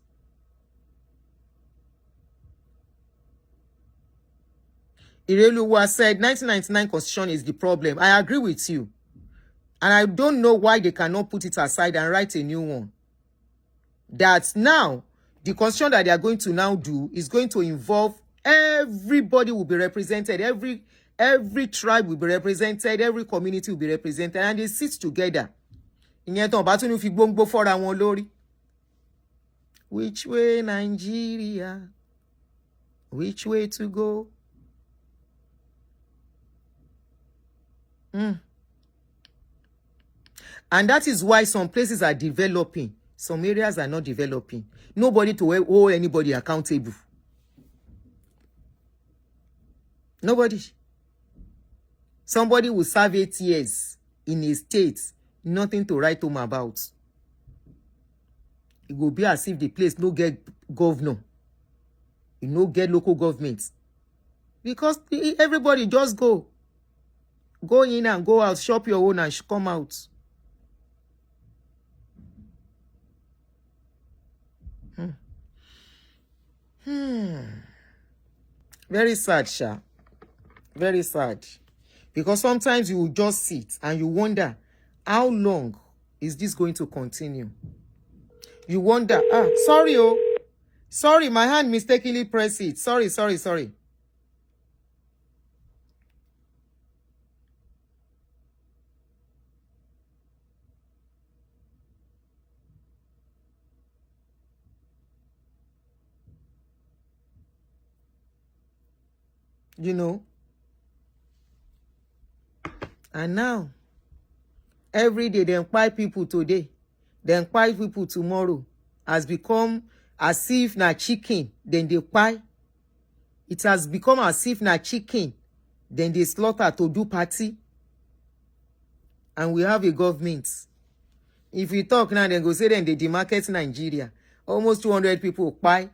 Ireluwa said, 1999 constitution is the problem. I agree with you. And I don't know why they cannot put it aside and write a new one. That now, the constitution that they are going to now do is going to involve everybody will be represented. Every tribe will be represented. Every community will be represented. And they sit together. Which way, Nigeria? Which way to go? And that is why some places are developing. Some areas are not developing. Nobody to hold anybody accountable. Nobody. Somebody will serve 8 years in a state, nothing to write home about. It will be as if the place no get governor. You no get local government. Because everybody just go. Go in and go out, shop your own and come out. Very sad, Sha. Very sad. Because sometimes you will just sit and you wonder, how long is this going to continue? You wonder, sorry, sorry, my hand mistakenly pressed it. Sorry. You know? And now, every day they inquire people today, they inquire people tomorrow, has become as if na chicken, then they pie. It has become as if na chicken, then they slaughter to do party. And we have a government. If we talk now, then go say then they demarket Nigeria. Almost 200 people pie.